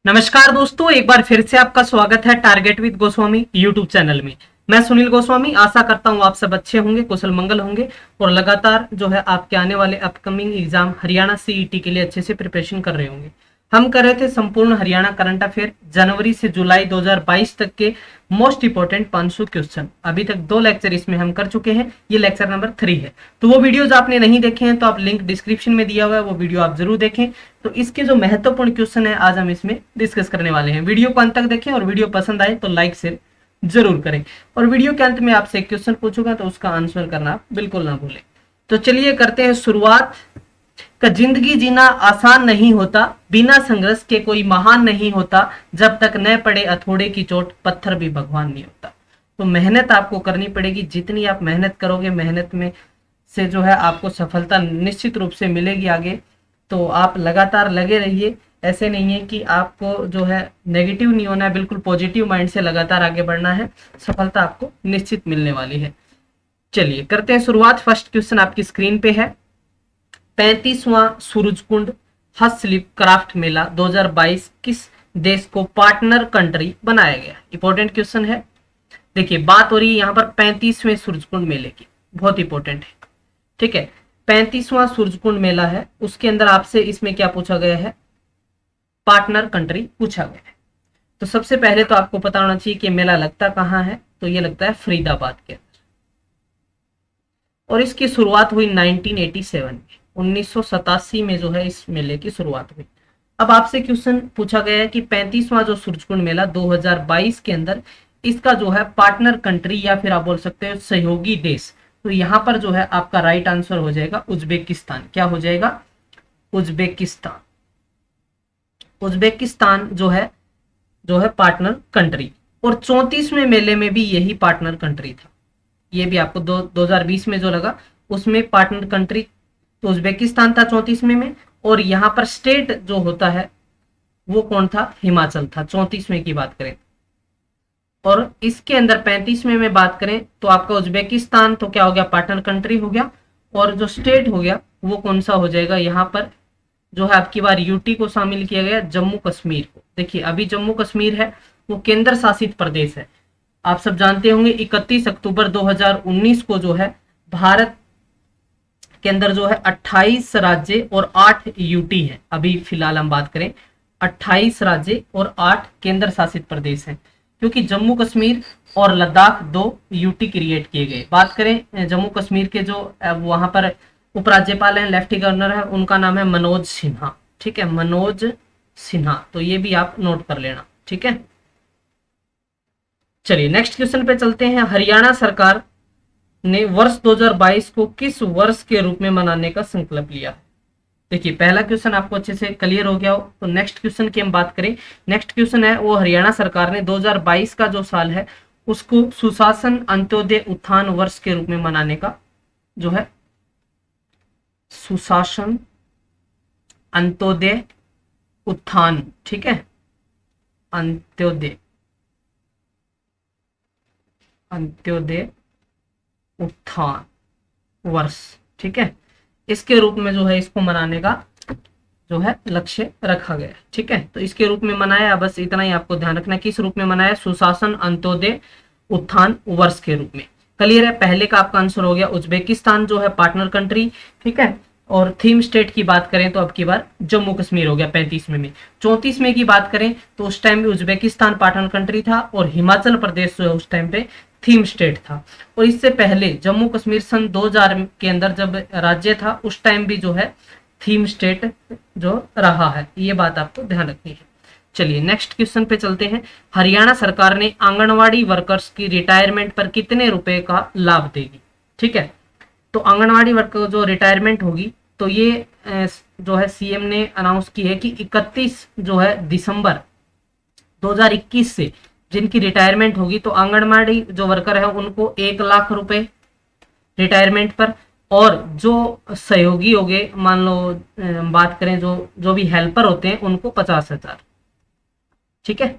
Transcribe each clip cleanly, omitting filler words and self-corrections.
नमस्कार दोस्तों, एक बार फिर से आपका स्वागत है target with Goswami YouTube channel में। मैं सुनील गोस्वामी आशा करता हूं आप सब अच्छे होंगे, कुशल मंगल होंगे और लगातार जो है आपके आने वाले अपकमिंग एग्जाम हरियाणा सीईटी के लिए अच्छे से प्रिपरेशन कर रहे होंगे। हम कर रहे थे संपूर्ण हरियाणा करंट अफेयर जनवरी से जुलाई 2022 तक के मोस्ट इंपोर्टेंट 500 क्वेश्चन। अभी तक 2 लेक्चर इसमें हम कर चुके हैं, ये लेक्चर नंबर 3 है। तो वो वीडियोज आपने नहीं देखे हैं तो आप लिंक डिस्क्रिप्शन में दिया हुआ है, वो वीडियो आप जरूर देखें। तो इसके जो महत्वपूर्ण क्वेश्चन है आज हम इसमें डिस्कस करने वाले हैं। वीडियो को अंत तक देखें और वीडियो पसंद आए तो लाइक शेयर जरूर करें। और वीडियो के अंत में आपसे एक क्वेश्चन पूछूंगा तो उसका आंसर करना आप बिल्कुल ना भूलें। तो चलिए करते हैं शुरुआत। का जिंदगी जीना आसान नहीं होता, बिना संघर्ष के कोई महान नहीं होता, जब तक न पड़े हथौड़े की चोट पत्थर भी भगवान नहीं होता। तो मेहनत आपको करनी पड़ेगी, जितनी आप मेहनत करोगे मेहनत में से जो है आपको सफलता निश्चित रूप से मिलेगी आगे। तो आप लगातार लगे रहिए, ऐसे नहीं है कि आपको जो है नेगेटिव नहीं होना है, बिल्कुल पॉजिटिव माइंड से लगातार आगे बढ़ना है, सफलता आपको निश्चित मिलने वाली है। चलिए करते हैं शुरुआत। फर्स्ट क्वेश्चन आपकी स्क्रीन पे है। 35वां सूरजकुंड हस्तशिल्प क्राफ्ट मेला 2022 किस देश को पार्टनर कंट्री बनाया गया? इंपॉर्टेंट क्वेश्चन है। देखिए बात हो रही है यहाँ पर 35वें सूरजकुंड मेले की, बहुत इंपॉर्टेंट है। ठीक है, 35वां सूरजकुंड मेला है, उसके अंदर आपसे इसमें क्या पूछा गया है? पार्टनर कंट्री पूछा गया है। तो सबसे पहले तो आपको पता होना चाहिए कि मेला लगता कहाँ है। तो ये लगता है फरीदाबाद के अंदर और इसकी शुरुआत हुई 1987 में, 1987 में जो है इस मेले की शुरुआत हुई। अब आपसे क्वेश्चन पूछा गया है कि 35वां जो सूरजकुंड मेला 2022 के अंदर इसका जो है पार्टनर कंट्री या फिर आप बोल सकते हो सहयोगी देश। तो यहां पर जो है आपका राइट आंसर हो जाएगा उज्बेकिस्तान। क्या हो जाएगा? उज्बेकिस्तान। उज्बेकिस्तान जो है पार्टनर कंट्री। और 34वें मेले में भी यही पार्टनर कंट्री था। ये भी आपको 2020 में जो लगा उसमें पार्टनर कंट्री तो उज्बेकिस्तान था 34वें में। और यहाँ पर स्टेट जो होता है वो कौन था? हिमाचल था 34वें की बात करें। और इसके अंदर 35वें में बात करें तो आपका उज्बेकिस्तान तो क्या हो गया? पार्टनर कंट्री हो गया। और जो स्टेट हो गया वो कौन सा हो जाएगा? यहाँ पर जो है आपकी बार यूटी को शामिल किया गया, जम्मू कश्मीर को। देखिए अभी जम्मू कश्मीर है वो केंद्र शासित प्रदेश है। आप सब जानते होंगे 31 अक्टूबर 2019 को जो है भारत के अंदर जो है 28 राज्य और 8 यूटी है। अभी फिलहाल हम बात करें 28 राज्य और 8 केंद्र शासित प्रदेश हैं, क्योंकि जम्मू कश्मीर और लद्दाख 2 यूटी क्रिएट किए गए। बात करें जम्मू कश्मीर के जो वहां पर उपराज्यपाल हैं, लेफ्टिनेंट गवर्नर है, उनका नाम है मनोज सिन्हा। ठीक है, मनोज सिन्हा। तो ये भी आप नोट कर लेना। ठीक है, चलिए नेक्स्ट क्वेश्चन पे चलते हैं। हरियाणा सरकार ने वर्ष 2022 को किस वर्ष के रूप में मनाने का संकल्प लिया है? देखिए पहला क्वेश्चन आपको अच्छे से क्लियर हो गया हो तो नेक्स्ट क्वेश्चन की हम बात करें। नेक्स्ट क्वेश्चन है वो हरियाणा सरकार ने 2022 का जो साल है उसको सुशासन अंत्योदय उत्थान वर्ष के रूप में मनाने का जो है सुशासन अंत्योदय उत्थान। ठीक है, अंत्योदय अंत्योदय उत्थान वर्ष। ठीक है, इसके रूप में जो है इसको मनाने का जो है लक्ष्य रखा गया है। ठीक है, तो इसके रूप में मनाया, बस इतना ही आपको ध्यान रखना है किस रूप में मनाया? सुशासन अंत्योदय उत्थान वर्ष के रूप में। क्लियर है? पहले का आपका आंसर हो गया उज्बेकिस्तान जो है पार्टनर कंट्री। ठीक है, और थीम स्टेट की बात करें तो अब की बार जम्मू कश्मीर हो गया 35वें में। 34वें की बात करें तो उस टाइम भी उज्बेकिस्तान पार्टनर कंट्री था और हिमाचल प्रदेश जो है उस टाइम पे थीम स्टेट था। और इससे पहले जम्मू कश्मीर सन 2000 के अंदर जब राज्य था उस टाइम भी जो है थीम स्टेट जो रहा है, ये बात आपको ध्यान रखनी है। चलिए नेक्स्ट क्वेश्चन पे चलते हैं। हरियाणा सरकार ने आंगनवाड़ी वर्कर्स की रिटायरमेंट पर कितने रुपए का लाभ देगी? ठीक है, तो आंगनवाड़ी वर्कर जो रिटायरमेंट होगी तो ये जो है सीएम ने अनाउंस की है कि 31 जो है दिसंबर 2021 से जिनकी रिटायरमेंट होगी तो आंगनबाड़ी जो वर्कर है उनको 1 लाख रुपए रिटायरमेंट पर, और जो सहयोगी हो गए मान लो बात करें जो जो भी हेल्पर होते हैं उनको 50,000। ठीक है,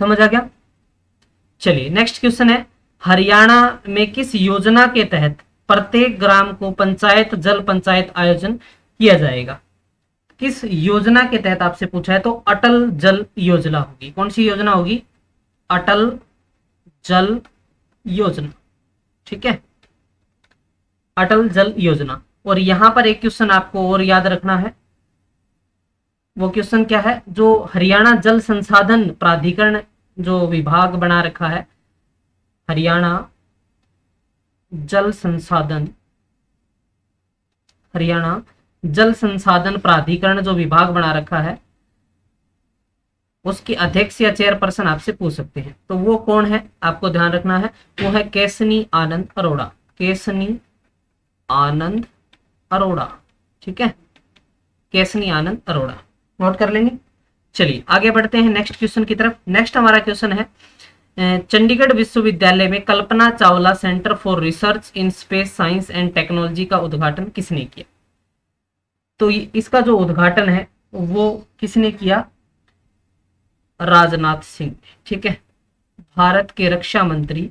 समझ आ गया? चलिए नेक्स्ट क्वेश्चन है। हरियाणा में किस योजना के तहत प्रत्येक ग्राम को पंचायत जल पंचायत आयोजन किया जाएगा? किस योजना के तहत आपसे पूछा है तो अटल जल योजना होगी। कौन सी योजना होगी? अटल जल योजना। ठीक है, अटल जल योजना। और यहां पर एक क्वेश्चन आपको और याद रखना है, वो क्वेश्चन क्या है? जो हरियाणा जल संसाधन प्राधिकरण जो विभाग बना रखा है, हरियाणा जल संसाधन, हरियाणा जल संसाधन प्राधिकरण जो विभाग बना रखा है, उसकी अध्यक्ष या चेयरपर्सन आपसे पूछ सकते हैं। तो वो कौन है आपको ध्यान रखना है, वो है केसनी आनंद अरोड़ा। केसनी आनंद अरोड़ा। ठीक है, केसनी आनंद अरोड़ा, नोट कर लेंगे। चलिए आगे बढ़ते हैं नेक्स्ट क्वेश्चन की तरफ। नेक्स्ट हमारा क्वेश्चन है, चंडीगढ़ विश्वविद्यालय में Kalpana Chawla centre for research in space science and technology का उद्घाटन किसने किया? तो इसका जो उद्घाटन है वो किसने किया? राजनाथ सिंह। ठीक है, भारत के रक्षा मंत्री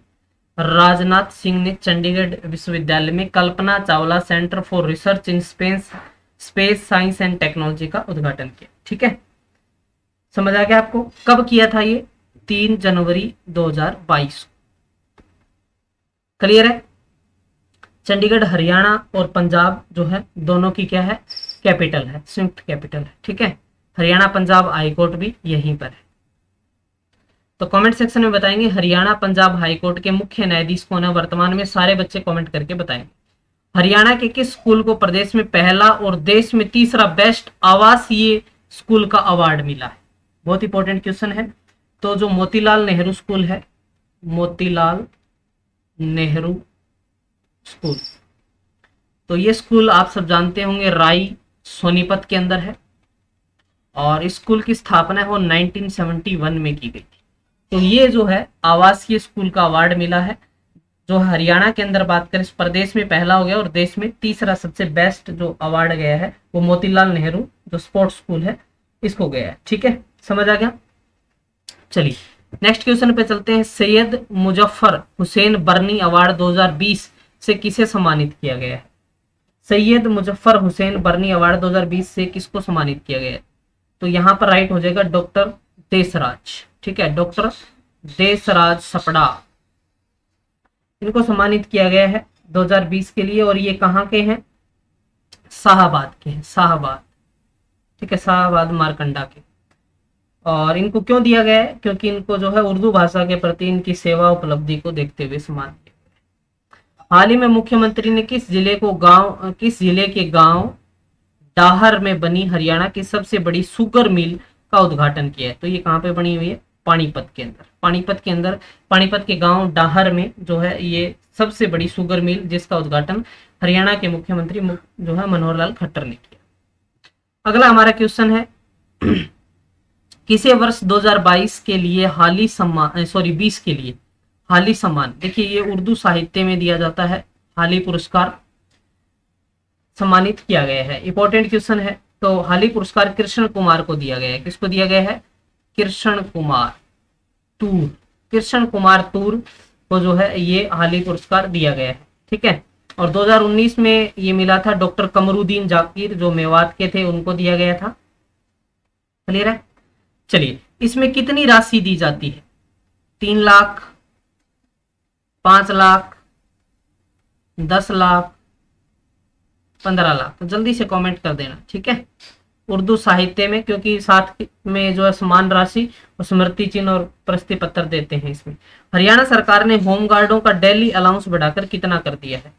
राजनाथ सिंह ने चंडीगढ़ विश्वविद्यालय में Kalpana Chawla centre for research in space science and technology का उद्घाटन किया। ठीक है, समझ आ गया आपको? कब किया था ये? 3 जनवरी 2022। क्लियर है? चंडीगढ़ हरियाणा और पंजाब जो है दोनों की क्या है? कैपिटल है, संयुक्त कैपिटल है। ठीक है, हरियाणा पंजाब हाईकोर्ट भी यहीं पर है। तो कमेंट सेक्शन में बताएंगे हरियाणा पंजाब हाईकोर्ट के मुख्य न्यायाधीश कौन है वर्तमान में? सारे बच्चे कमेंट करके बताएंगे। हरियाणा के किस स्कूल को प्रदेश में पहला और देश में तीसरा बेस्ट आवासीय स्कूल का अवार्ड मिला है? बहुत इंपॉर्टेंट क्वेश्चन है। तो जो मोतीलाल नेहरू स्कूल है, मोतीलाल नेहरू स्कूल, तो ये स्कूल आप सब जानते होंगे राई सोनीपत के अंदर है, और इस स्कूल की स्थापना वो 1971 में की गई थी। तो ये जो है आवासीय स्कूल का अवार्ड मिला है। जो हरियाणा के अंदर बात करें, प्रदेश में पहला हो गया और देश में तीसरा सबसे बेस्ट जो अवार्ड गया है वो मोतीलाल नेहरू जो स्पोर्ट्स स्कूल है इसको गया है। ठीक है, समझ आ गया? चलिए नेक्स्ट क्वेश्चन पे चलते हैं। सैयद मुजफ्फर हुसैन बर्नी अवार्ड 2020 से किसे सम्मानित किया गया है? सैयद मुजफ्फर हुसैन बर्नी अवार्ड 2020 से किसको सम्मानित किया गया है? तो यहाँ पर राइट हो जाएगा डॉक्टर देसराज। ठीक है, डॉक्टर देसराज सपड़ा, इनको सम्मानित किया गया है 2020 के लिए। और ये कहाँ के हैं? शाहबाद के हैं, शाहबाद। ठीक है, शाहबाद मारकंडा के। और इनको क्यों दिया गया है? क्योंकि इनको जो है उर्दू भाषा के प्रति इनकी सेवा उपलब्धि को देखते हुए सम्मान दिया गया। हाल ही में मुख्यमंत्री ने किस जिले के गांव डाहर में बनी हरियाणा की सबसे बड़ी शुगर मिल का उद्घाटन किया है? तो ये कहाँ पे बनी हुई है? पानीपत के अंदर। पानीपत के गांव डाहर में जो है ये सबसे बड़ी शुगर मिल, जिसका उद्घाटन हरियाणा के मुख्यमंत्री जो है मनोहर लाल खट्टर ने किया। अगला हमारा क्वेश्चन है, किसे वर्ष 2022 के लिए हाली सम्मान 20 के लिए हाली सम्मान, देखिए ये उर्दू साहित्य में दिया जाता है, हाली पुरस्कार सम्मानित किया गया है। इंपॉर्टेंट क्वेश्चन है। तो हाली पुरस्कार कृष्ण कुमार को दिया गया है। किसको दिया गया है? कृष्ण कुमार तूर। कृष्ण कुमार तूर को जो है ये हाली पुरस्कार दिया गया है। ठीक है, और 2019 में ये मिला था डॉक्टर कमरुद्दीन जाकिर जो मेवात के थे, उनको दिया गया था। क्लियर है? चलिए, इसमें कितनी राशि दी जाती है? 3 लाख, 5 लाख, 10 लाख, 15 लाख? तो जल्दी से कमेंट कर देना। ठीक है, उर्दू साहित्य में, क्योंकि साथ में जो है समान राशि और स्मृति चिन्ह और प्रशस्ति पत्र देते हैं इसमें। हरियाणा सरकार ने होमगार्डों का डेली अलाउंस बढ़ाकर कितना कर दिया है?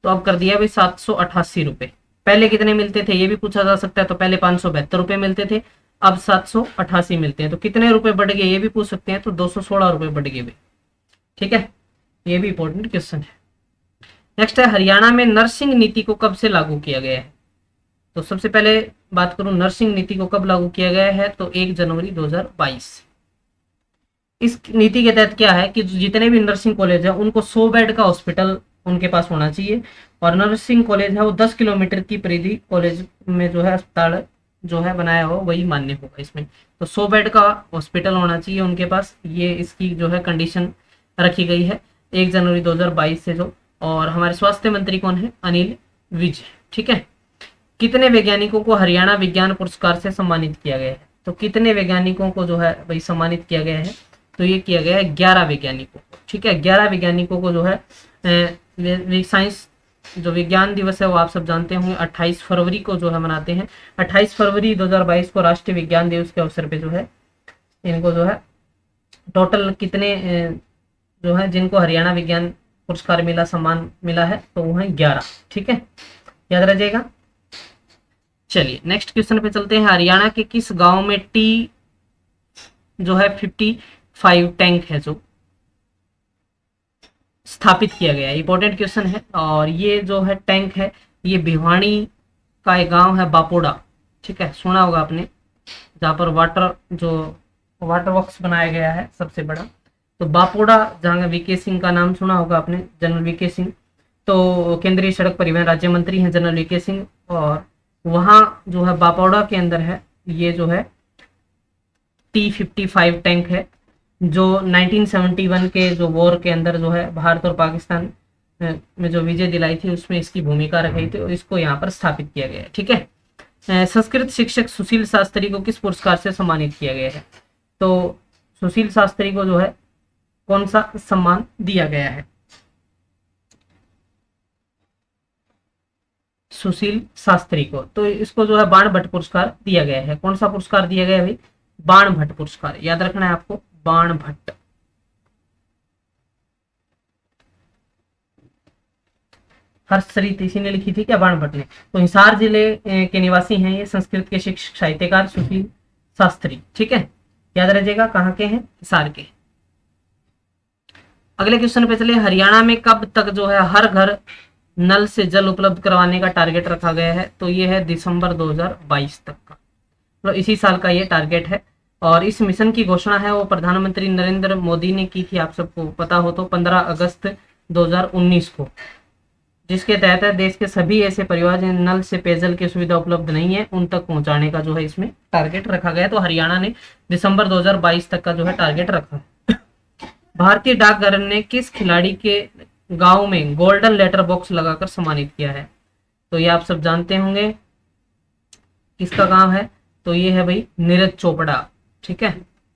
तो अब कर दिया भाई 788 रुपए। पहले कितने मिलते थे ये भी पूछा जा सकता है। तो पहले 572 रुपए मिलते थे, अब 788 मिलते हैं। तो कितने रुपए बढ़ गए ये भी पूछ सकते हैं। तो 216 रुपए बढ़ गए भाई। ठीक है, ये भी इंपॉर्टेंट क्वेश्चन है। नेक्स्ट है, हरियाणा में नर्सिंग नीति को कब से लागू किया गया है? तो सबसे पहले बात करूं नर्सिंग नीति को कब लागू किया गया है, तो 1 जनवरी 2022। इस नीति के तहत क्या है कि जितने भी नर्सिंग कॉलेज है उनको 100 बेड का हॉस्पिटल उनके पास होना चाहिए, और नर्सिंग कॉलेज है वो 10 किलोमीटर की परिधि कॉलेज में जो है अस्पताल जो है बनाया हो वही मान्य होगा इसमें। तो 100 बेड का हॉस्पिटल होना चाहिए उनके पास, ये इसकी जो है कंडीशन रखी गई है 1 जनवरी 2022 से जो। और हमारे स्वास्थ्य मंत्री कौन है? अनिल विज। ठीक है, कितने वैज्ञानिकों को हरियाणा विज्ञान पुरस्कार से सम्मानित किया गया है? तो कितने वैज्ञानिकों को जो है भाई सम्मानित किया गया है? तो ये किया गया है 11 वैज्ञानिकों को। ठीक है, 11 वैज्ञानिकों को जो है साइंस जो विज्ञान दिवस है वो आप सब जानते होंगे 28 फरवरी को जो है मनाते हैं। 28 फरवरी 2022 को राष्ट्रीय विज्ञान दिवस के अवसर पे जो है इनको जो है टोटल कितने जो है जिनको हरियाणा विज्ञान पुरस्कार मिला, सम्मान मिला है, तो वो है 11। ठीक है, याद रखिएगा। चलिए नेक्स्ट क्वेश्चन पे चलते हैं। हरियाणा के किस गांव में टी जो है 55 टैंक है जो स्थापित किया गया है? इंपॉर्टेंट क्वेश्चन है। और ये जो है टैंक है ये भिवानी का एक गांव है बापोड़ा। ठीक है, सुना होगा आपने, जहाँ पर वाटर वर्क्स बनाया गया है सबसे बड़ा। तो बापोड़ा, जहाँ वीके सिंह का नाम सुना होगा आपने, जनरल वीके सिंह। तो केंद्रीय सड़क परिवहन राज्य मंत्री हैं जनरल वीके सिंह। और वहाँ जो है बापोड़ा के अंदर है ये जो है T-55 टैंक है, जो 1971 के जो वॉर के अंदर जो है भारत और पाकिस्तान में जो विजय दिलाई थी उसमें इसकी भूमिका रखी थी और इसको यहाँ पर स्थापित किया गया है। ठीक है, संस्कृत शिक्षक सुशील शास्त्री को किस पुरस्कार से सम्मानित किया गया है? तो सुशील शास्त्री को जो है कौन सा सम्मान दिया गया है? सुशील शास्त्री को तो इसको जो है बाण भट्ट पुरस्कार दिया गया है। कौन सा पुरस्कार दिया गया है भाई? बाण भट्ट पुरस्कार, याद रखना है आपको, बाण भट्ट। हर्षरीत इसी ने लिखी थी क्या? बाण भट्ट ने। तो हिसार जिले के निवासी हैं ये संस्कृत के शिक्षक साहित्यकार सुशील शास्त्री। ठीक है, याद रखिएगा कहाँ के हैं? हिसार के। अगले क्वेश्चन पे चले। हरियाणा में कब तक जो है हर घर नल से जल उपलब्ध करवाने का टारगेट रखा गया है? तो ये है दिसंबर 2022 तक का, तो इसी साल का ये टारगेट है। और इस मिशन की घोषणा है वो प्रधानमंत्री नरेंद्र मोदी ने की थी, आप सबको पता हो तो 15 अगस्त 2019 को, जिसके तहत देश के सभी ऐसे परिवार जिन्हें नल से पेयजल की सुविधा उपलब्ध नहीं है उन तक पहुंचाने का जो है इसमें टारगेट रखा गया है। तो हरियाणा ने दिसंबर 2022 तक का जो है टारगेट रखा है। भारतीय डाकघर ने किस खिलाड़ी के गांव में गोल्डन लेटर बॉक्स लगाकर सम्मानित किया है? तो ये आप सब जानते होंगे किसका गांव है। तो ये है भाई नीरज चोपड़ा। ठीक है,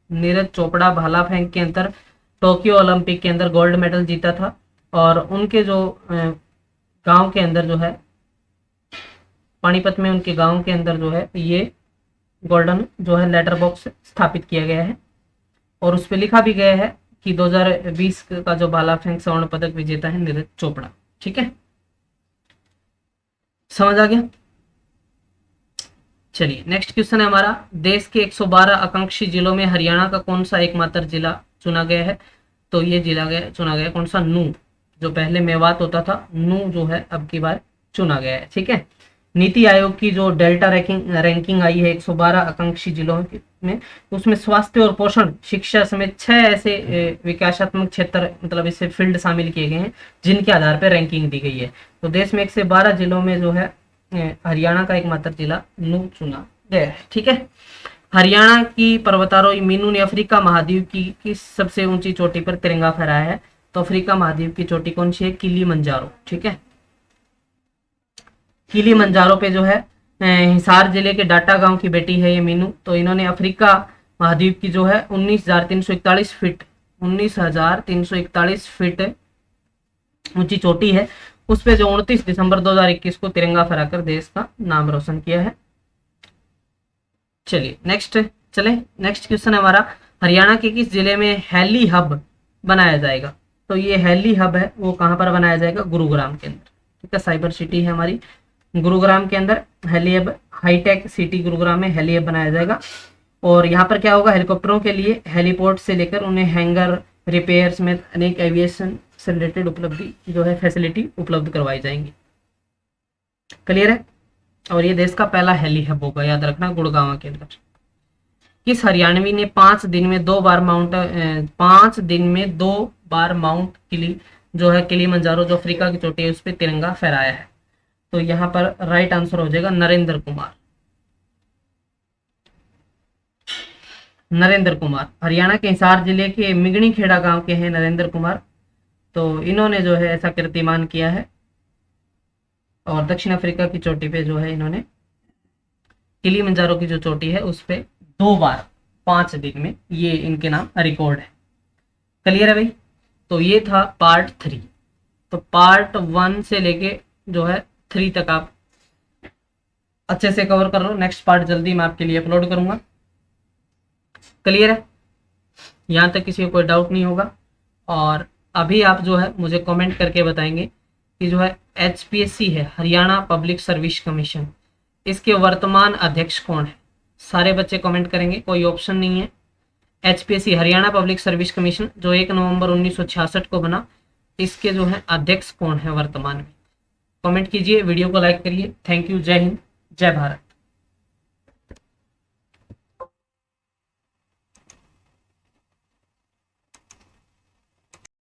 नीरज चोपड़ा भाला फेंक के अंदर टोक्यो ओलंपिक के अंदर गोल्ड मेडल जीता था और उनके जो गांव के अंदर जो है पानीपत में उनके गांव के अंदर जो है ये गोल्डन जो है लेटर बॉक्स स्थापित किया गया है और उस पर लिखा भी गया है कि 2020 का जो भाला फेंक स्वर्ण पदक विजेता है नीरज चोपड़ा। ठीक है, समझ आ गया। चलिए नेक्स्ट क्वेश्चन है हमारा। देश के 112 आकांक्षी जिलों में हरियाणा का कौन सा एकमात्र जिला चुना गया है? तो ये जिला चुना गया कौन सा? नूह। जो पहले मेवात होता था, नूह जो है अब की बार चुना गया है। ठीक है, नीति आयोग की जो डेल्टा रैंकिंग आई है 112 आकांक्षी जिलों में, उसमें स्वास्थ्य और पोषण, शिक्षा समेत 6 ऐसे विकासात्मक क्षेत्र मतलब इससे फील्ड शामिल किए गए हैं जिनके आधार पर रैंकिंग दी गई है। तो देश में 112 जिलों में जो है हरियाणा का एकमात्र जिला नूह चुना गया है। ठीक है, हरियाणा की पर्वतारोही मीनू ने अफ्रीका महाद्वीप की किस सबसे ऊंची चोटी पर तिरंगा फहराया है? तो अफ्रीका महाद्वीप की चोटी कौन सी है? किलीमंजारो। ठीक है, किलीमंजारो पे जो है हिसार जिले के डाटा गांव की बेटी है ये मीनू। तो इन्होंने अफ्रीका महाद्वीप की जो है 19,341 फीट 19,341 फीट ऊंची चोटी है, उस पे जो 29 दिसंबर 2021 को तिरंगा फहराकर देश का नाम रोशन किया है। चलिए नेक्स्ट क्वेश्चन है हमारा। हरियाणा के किस जिले में हेली हब बनाया जाएगा? तो ये हेली हब है वो कहाँ पर बनाया जाएगा? गुरुग्राम के अंदर। ठीक है, साइबर सिटी है हमारी गुरुग्राम के अंदर heli hub, hitech city Gurugram में हेली हब बनाया जाएगा। और यहाँ पर क्या होगा? हेलीकॉप्टरों के लिए हेलीपोर्ट से लेकर उन्हें हैंगर, रिपेयर्स में अनेक एविएशन से रिलेटेड उपलब्धि जो है फैसिलिटी उपलब्ध करवाई जाएंगी। क्लियर है? और ये देश का पहला हेली हब होगा, याद रखना, गुड़गांव के अंदर। किस हरियाणवी ने 5 दिन में 2 बार माउंट जो है किलीमंजारो जो अफ्रीका की चोटी है उस पर तिरंगा फहराया है? तो यहाँ पर राइट आंसर हो जाएगा नरेंद्र कुमार। नरेंद्र कुमार हरियाणा के हिसार जिले के मिगनी खेड़ा गांव के हैं नरेंद्र कुमार। तो इन्होंने जो है ऐसा कीर्तिमान किया है और दक्षिण अफ्रीका की चोटी पे जो है इन्होंने किलिमंजारो की जो चोटी है उस पे 2 बार 5 दिन में, ये इनके नाम रिकॉर्ड है। क्लियर है भाई। तो ये था पार्ट 3। तो पार्ट 1 से लेके जो है 3 तक आप अच्छे से कवर कर लो। नेक्स्ट पार्ट जल्दी मैं आपके लिए अपलोड करूंगा। क्लियर है, यहाँ तक किसी को कोई डाउट नहीं होगा। और अभी आप जो है मुझे कमेंट करके बताएंगे कि जो है HPSC है, हरियाणा पब्लिक सर्विस कमीशन, इसके वर्तमान अध्यक्ष कौन है। सारे बच्चे कमेंट करेंगे, कोई ऑप्शन नहीं है। HPSC Haryana public service commission जो 1 नवंबर 1966 को बना, इसके जो है अध्यक्ष कौन है वर्तमान में। कमेंट कीजिए, वीडियो को लाइक करिए। थैंक यू, जय हिंद, जय भारत।